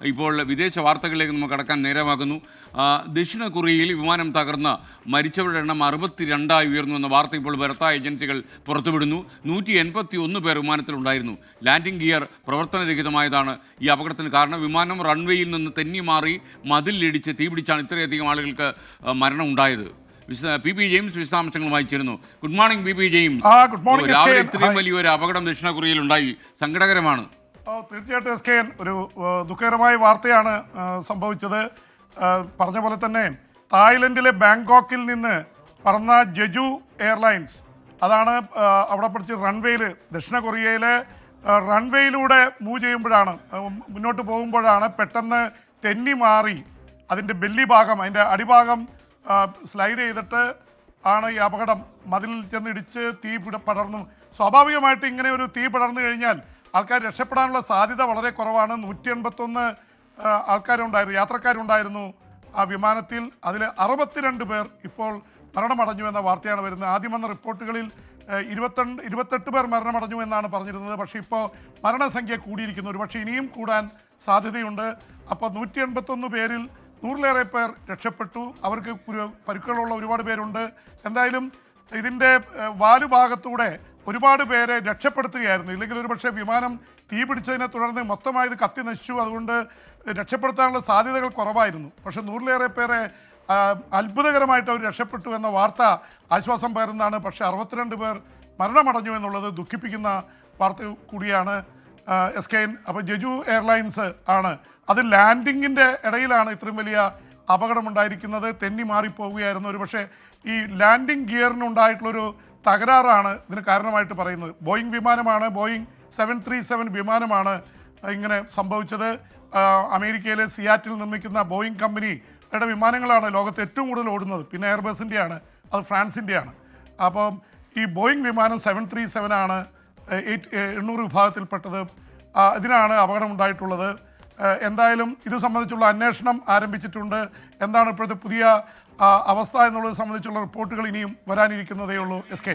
ഇപ്പോൾ വിദേശ വാർത്തകളിലേക്ക് നമുക്ക് കടക്കാൻ നേരമാകുന്നു. ദക്ഷിണ കൊറിയയിൽ വിമാനം തകർന്ന് മരിച്ചവരുടെ എണ്ണം 62 ഉയർന്നു എന്ന വാർത്ത ഇപ്പോൾ വാർത്താ ഏജൻസികൾ പുറത്തുവിടുന്നു. 181 പേർ വിമാനത്തിലുണ്ടായിരുന്നു. ലാൻഡിംഗ് ഗിയർ പ്രവർത്തനരഹിതമായതാണ് ഈ അപകടത്തിന് കാരണം. വിമാനം റൺവേയിൽ നിന്ന് തെന്നി മാറി മതിലിടിച്ച് തീപിടിച്ചാണ് ഇത്രയധികം ആളുകൾക്ക് മരണം ഉണ്ടായത്. പി ജെയിംസ് വിശദാംശങ്ങളുമായി ചേരുന്നു. Good morning P James. രാവിലെ ഇത്രയും വലിയൊരു അപകടം ദക്ഷിണ കൊറിയയിൽ ഉണ്ടായി, സങ്കടകരമാണ്. തീർച്ചയായിട്ടും എസ് കെ എൻ, ഒരു ദുഃഖകരമായ വാർത്തയാണ് സംഭവിച്ചത്. പറഞ്ഞ പോലെ തന്നെ തായ്ലൻഡിലെ ബാങ്കോക്കിൽ നിന്ന് പറന്ന ജെജു എയർലൈൻസ്, അതാണ് അവിടെ പിടിച്ച് റൺവേയിൽ, ദക്ഷിണ കൊറിയയിലെ റൺവേയിലൂടെ മൂവ് ചെയ്യുമ്പോഴാണ്, മുന്നോട്ട് പോകുമ്പോഴാണ് പെട്ടെന്ന് തെന്നി മാറി അതിൻ്റെ ബെല്ലി ഭാഗം, അതിൻ്റെ അടിഭാഗം സ്ലൈഡ് ചെയ്തിട്ട് ആണ് ഈ അപകടം. മതിലിൽ ചെന്നിടിച്ച് തീ പടർന്നു. സ്വാഭാവികമായിട്ട് ഇങ്ങനെ ഒരു തീ പടർന്നു കഴിഞ്ഞാൽ ആൾക്കാർ രക്ഷപ്പെടാനുള്ള സാധ്യത വളരെ കുറവാണ്. 181 ആൾക്കാരുണ്ടായിരുന്നു, യാത്രക്കാരുണ്ടായിരുന്നു ആ വിമാനത്തിൽ. അതിൽ 62 പേർ ഇപ്പോൾ മരണമടഞ്ഞു എന്ന വാർത്തയാണ് വരുന്നത്. ആദ്യം വന്ന റിപ്പോർട്ടുകളിൽ 28 പേർ മരണമടഞ്ഞു എന്നാണ് പറഞ്ഞിരുന്നത്. പക്ഷേ ഇപ്പോൾ മരണസംഖ്യ കൂടിയിരിക്കുന്നു. ഒരു പക്ഷേ ഇനിയും കൂടാൻ സാധ്യതയുണ്ട്. അപ്പോൾ 181 പേരിൽ 100-ലേറെ പേർ രക്ഷപ്പെട്ടു. അവർക്ക് പരുക്കുകളുള്ള ഒരുപാട് പേരുണ്ട്. എന്തായാലും ഇതിൻ്റെ വാലുഭാഗത്തൂടെ ഒരുപാട് പേരെ രക്ഷപ്പെടുത്തുകയായിരുന്നു. ഇല്ലെങ്കിൽ ഒരു പക്ഷേ വിമാനം തീ പിടിച്ചതിനെ തുടർന്ന് മൊത്തമായി ഇത് കത്തി നശിച്ചു. അതുകൊണ്ട് രക്ഷപ്പെടുത്താനുള്ള സാധ്യതകൾ കുറവായിരുന്നു. പക്ഷേ 100-ലേറെ പേരെ അത്ഭുതകരമായിട്ട് അവർ രക്ഷപ്പെട്ടു എന്ന വാർത്ത ആശ്വാസം പകരുന്നതാണ്. പക്ഷേ 62 പേർ മരണമടഞ്ഞു എന്നുള്ളത് ദുഃഖിപ്പിക്കുന്ന വാർത്ത കൂടിയാണ് എസ് കെ എൻ. അപ്പോൾ ജെജു എയർലൈൻസ് ആണ്, അത് ലാൻഡിങ്ങിൻ്റെ ഇടയിലാണ് ഇത്രയും വലിയ അപകടമുണ്ടായിരിക്കുന്നത്. തെന്നി മാറിപ്പോവുകയായിരുന്നു. ഒരു പക്ഷേ ഈ ലാൻഡിംഗ് ഗിയറിനുണ്ടായിട്ടുള്ളൊരു തകരാറാണ് ഇതിന് കാരണമായിട്ട് പറയുന്നത്. ബോയിങ് വിമാനമാണ്, ബോയിങ് 737 വിമാനമാണ് ഇങ്ങനെ സംഭവിച്ചത്. അമേരിക്കയിലെ സിയാറ്റിൽ നിർമ്മിക്കുന്ന ബോയിങ് കമ്പനിയുടെ വിമാനങ്ങളാണ് ലോകത്ത് ഏറ്റവും കൂടുതൽ ഓടുന്നത്. പിന്നെ എയർബസിൻ്റെയാണ്, അത് ഫ്രാൻസിൻ്റെയാണ്. അപ്പം ഈ ബോയിങ് വിമാനം 737 ആണ് 800 വിഭാഗത്തിൽപ്പെട്ടത്. ഇതിനാണ് അപകടമുണ്ടായിട്ടുള്ളത്. എന്തായാലും ഇത് സംബന്ധിച്ചുള്ള അന്വേഷണം ആരംഭിച്ചിട്ടുണ്ട്. എന്താണ് ഇപ്പോഴത്തെ പുതിയ അവസ്ഥ എന്നുള്ളത് സംബന്ധിച്ചുള്ള റിപ്പോർട്ടുകൾ ഇനിയും വരാനിരിക്കുന്നതേ ഉള്ളൂ എസ് കെ.